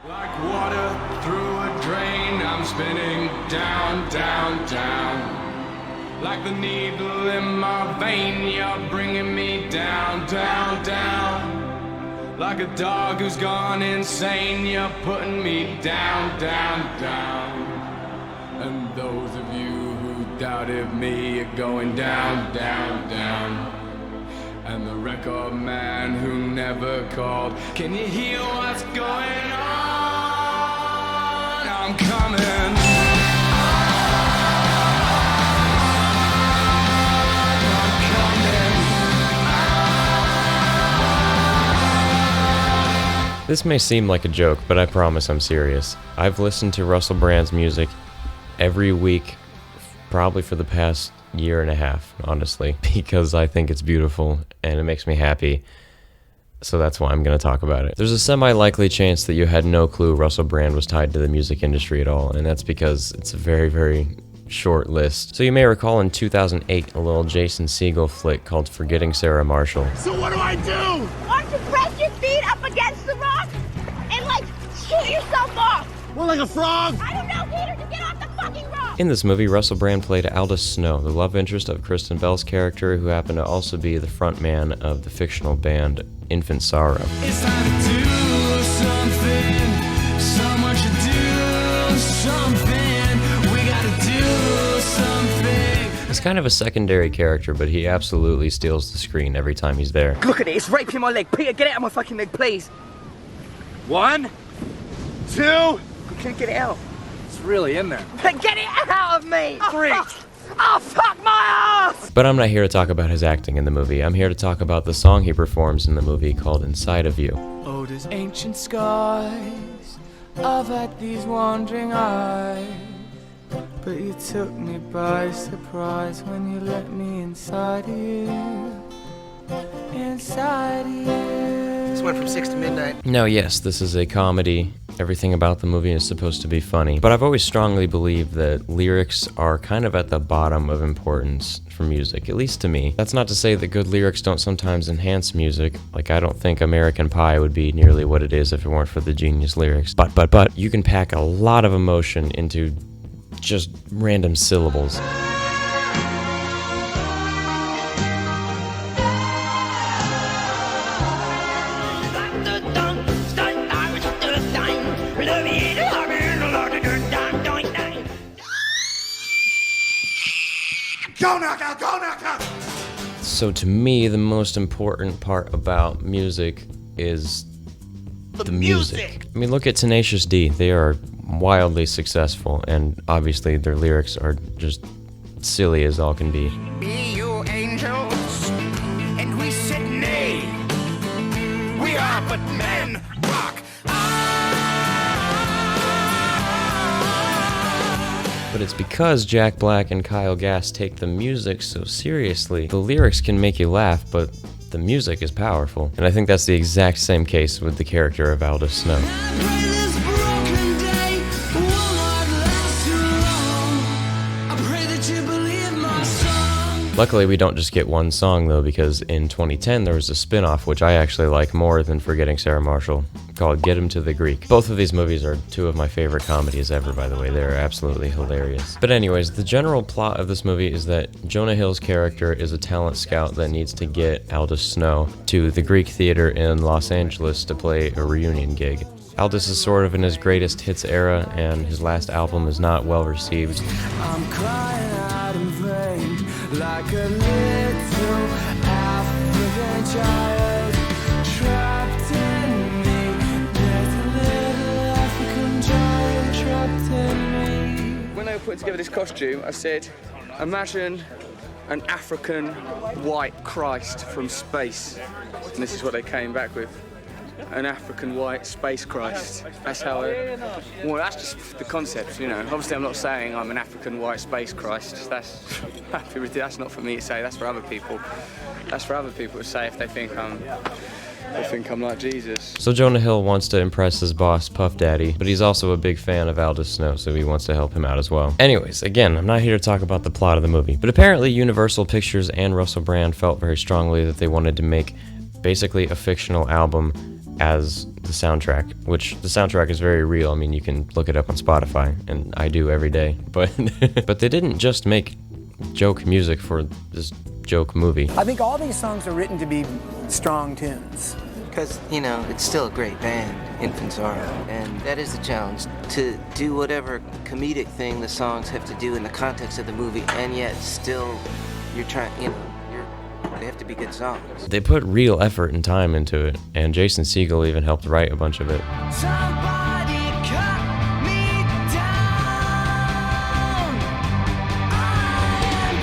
Like water through a drain, I'm spinning down, down, down. Like the needle in my vein, you're bringing me down, down, down. Like a dog who's gone insane, you're putting me down, down, down. And those of you who doubted me are going down, down, down. And the record man who never called, can you hear what's going on? I'm coming. This may seem like a joke, but I promise I'm serious. I've listened to Russell Brand's music every week, probably for the past year and a half, honestly, because I think it's beautiful and it makes me happy. So that's why I'm going to talk about it. There's a semi-likely chance that you had no clue Russell Brand was tied to the music industry at all, and that's because it's a very, very short list. So you may recall in 2008 a little Jason Segel flick called Forgetting Sarah Marshall. So what do I do? Why don't you press your feet up against the rock and like shoot yourself off? What, like a frog? I don't know, Peter, just get off the fucking rock! In this movie, Russell Brand played Aldous Snow, the love interest of Kristen Bell's character, who happened to also be the frontman of the fictional band Infant Sorrow. It's time to do something. Someone should do something. We gotta do something. He's kind of a secondary character, but he absolutely steals the screen every time he's there. Look at it, it's raping my leg. Peter, get it out of my fucking leg, please. 1, 2. I can't get it out. It's really in there. Get it out of me! 3. Oh, fuck my ass! But I'm not here to talk about his acting in the movie. I'm here to talk about the song he performs in the movie called Inside of You. Oh, there's ancient skies. I've had these wandering eyes. But you took me by surprise when you let me inside of you. Inside of you. This went from 6 to midnight. Now, yes, this is a comedy. Everything about the movie is supposed to be funny, but I've always strongly believed that lyrics are kind of at the bottom of importance for music, at least to me. That's not to say that good lyrics don't sometimes enhance music. Like, I don't think American Pie would be nearly what it is if it weren't for the genius lyrics. But you can pack a lot of emotion into just random syllables. Go knockout, go knockout! So to me, the most important part about music is the music. I mean, look at Tenacious D. They are wildly successful, and obviously their lyrics are just silly as all can be. Be you angels, and we said nay. We are but men, rock. But it's because Jack Black and Kyle Gass take the music so seriously. The lyrics can make you laugh, but the music is powerful. And I think that's the exact same case with the character of Aldous Snow. Luckily, we don't just get one song, though, because in 2010 there was a spin-off, which I actually like more than Forgetting Sarah Marshall, called Get Him to the Greek. Both of these movies are two of my favorite comedies ever, by the way. They're absolutely hilarious. But anyways, the general plot of this movie is that Jonah Hill's character is a talent scout that needs to get Aldous Snow to the Greek Theater in Los Angeles to play a reunion gig. Aldous is sort of in his greatest hits era, and his last album is not well received. I'm crying out in vain, like a little African child trapped in me. There's a little African child trapped in me. When they were putting together this costume, I said, imagine an African white Christ from space. And this is what they came back with. An African white space Christ. That's how well, that's just the concept, you know. Obviously, I'm not saying I'm an African white space Christ. That's not for me to say. That's for other people. That's for other people to say if they think I'm like Jesus. So Jonah Hill wants to impress his boss, Puff Daddy, but he's also a big fan of Aldous Snow, so he wants to help him out as well. Anyways, again, I'm not here to talk about the plot of the movie, but apparently Universal Pictures and Russell Brand felt very strongly that they wanted to make basically a fictional album as the soundtrack, which the soundtrack is very real. I mean, you can look it up on Spotify, and I do every day. But but they didn't just make joke music for this joke movie. I think all these songs are written to be strong tunes. Because, it's still a great band, Infants Are, and that is the challenge, to do whatever comedic thing the songs have to do in the context of the movie, and yet still you're trying, they have to be good songs. They put real effort and time into it, and Jason Segel even helped write a bunch of it. Somebody cut me down. I am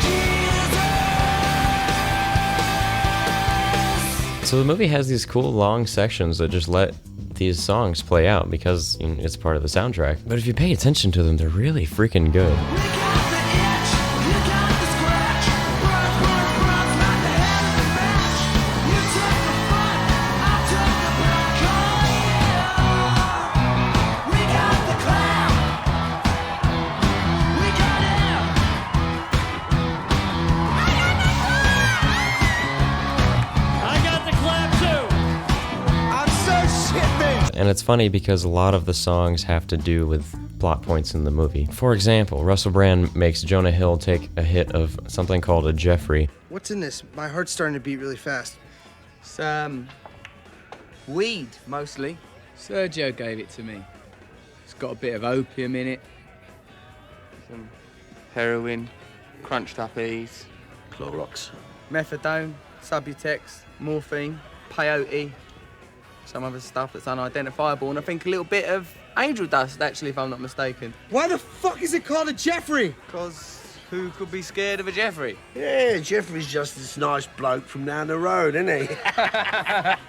Jesus. So the movie has these cool long sections that just let these songs play out because it's part of the soundtrack. But if you pay attention to them, they're really freaking good. We got the itch, you got the scratch. Burn, burn, burns like the head of the match. You took the front, I took the back. Oh yeah. We got the clown. We got him. I got the clap too. I'm so shit-faced. And it's funny because a lot of the songs have to do with plot points in the movie. For example, Russell Brand makes Jonah Hill take a hit of something called a Jeffrey. What's in this? My heart's starting to beat really fast. It's weed, mostly. Sergio gave it to me. It's got a bit of opium in it. Some heroin, crunched up ease. Clorox. Methadone, Subutex, morphine, peyote, some other stuff that's unidentifiable, and I think a little bit of angel dust, actually, if I'm not mistaken. Why the fuck is it called a Jeffrey? Because who could be scared of a Jeffrey? Yeah, Jeffrey's just this nice bloke from down the road, isn't he?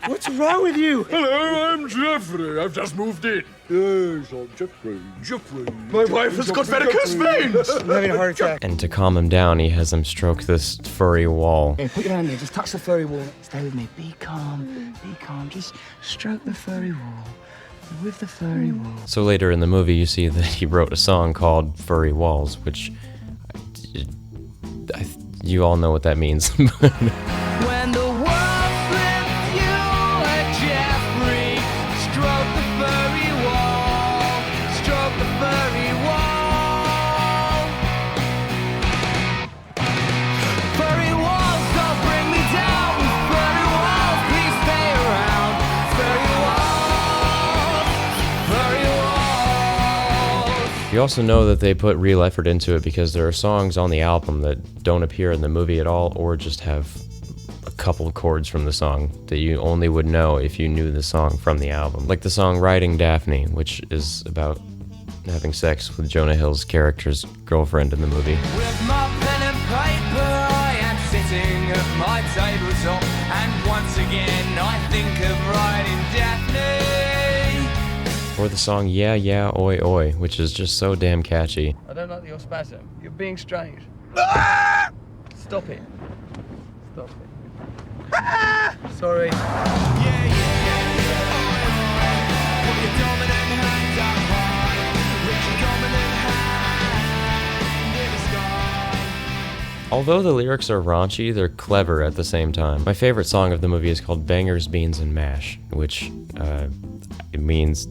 What's wrong with you? Hello, I'm Jeffrey. I've just moved in. Yes, I'm Jeffrey. Jeffrey. My wife has got varicose veins! I'm having a heart attack. And to calm him down, he has him stroke this furry wall. Hey, put your hand there, just touch the furry wall. Stay with me, be calm, just stroke the furry wall. With the furry wall. So later in the movie, you see that he wrote a song called Furry Walls, which you all know what that means. When the world flips you a Jeffrey, stroke the furry wall, stroke the furry wall. Furry walls, don't bring me down. Furry walls, please stay around. Furry walls, furry walls. You also know that they put real effort into it because there are songs on the album that don't appear in the movie at all, or just have a couple chords from the song that you only would know if you knew the song from the album. Like the song Riding Daphne, which is about having sex with Jonah Hill's character's girlfriend in the movie. With my pen and paper, I am sitting at my tabletop, and once again I think of riding Daphne. Or the song Yeah Yeah Oi Oi, which is just so damn catchy. I don't like your spasm. You're being strange. Stop it. Stop it. Sorry. Yeah, yeah, yeah. Put your dominant hands up high. Reach your dominant hand in the sky. Although the lyrics are raunchy, they're clever at the same time. My favorite song of the movie is called Bangers, Beans, and Mash, which it means...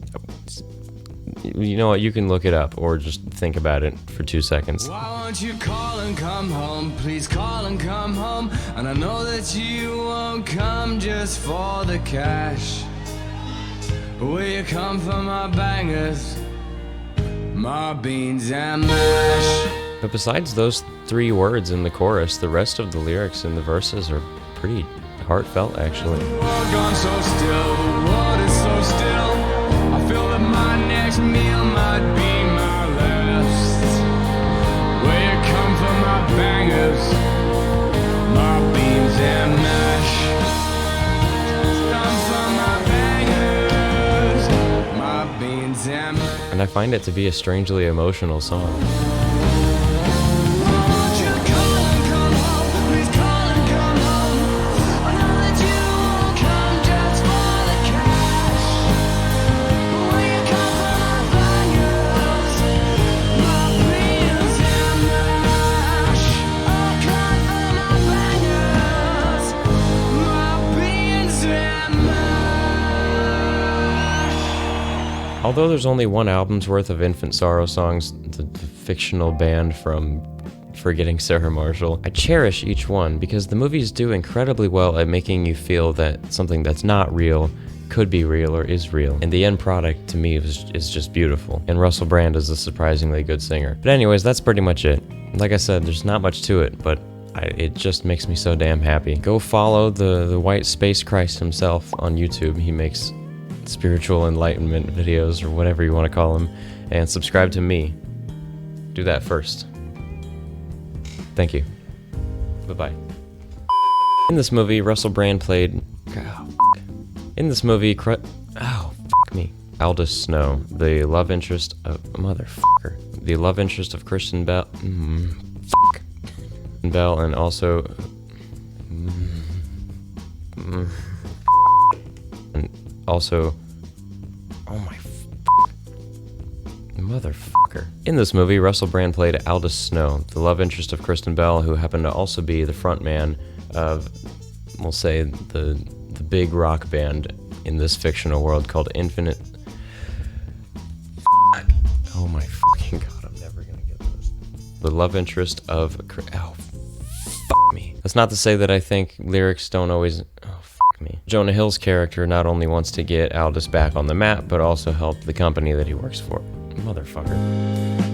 You know what, you can look it up or just think about it for 2 seconds. Why won't you call and come home? Please call and come home. And I know that you won't come just for the cash. Will you come for my bangers, my beans and mash? But besides those 3 words in the chorus, the rest of the lyrics in the verses are pretty heartfelt, actually. The world gone so still, the world is so still. I feel that my next meal might be my last. Will you come for my bangers, my beans and mash? Come for my bangers, my beans and mash. And I find it to be a strangely emotional song. Won't you call and come home? Please call and come home. I know that you won't come just for the cash. Will you come for my bangers, my beans and mash? Oh, come for my bangers, my beans and mash. Although there's only one album's worth of Infant Sorrow songs, the fictional band from Forgetting Sarah Marshall, I cherish each one because the movies do incredibly well at making you feel that something that's not real could be real or is real. And the end product to me is just beautiful. And Russell Brand is a surprisingly good singer. But anyways, that's pretty much it. Like I said, there's not much to it, but it just makes me so damn happy. Go follow the white space Christ himself on YouTube. He makes spiritual enlightenment videos or whatever you want to call them. And subscribe to me. Do that first. Thank you. Bye-bye. In this movie, Russell Brand played... In this movie, Aldous Snow, the love interest of... Motherfucker. The love interest of Kristen Bell... Bell, and also... And also... Oh my... Motherfucker. In this movie, Russell Brand played Aldous Snow, the love interest of Kristen Bell, who happened to also be the frontman of, we'll say, the big rock band in this fictional world called Infinite... Oh my fucking god, I'm never gonna get this. The love interest of... Oh, fuck me. That's not to say that I think lyrics don't always... Oh, fuck me. Jonah Hill's character not only wants to get Aldous back on the map, but also help the company that he works for. Motherfucker.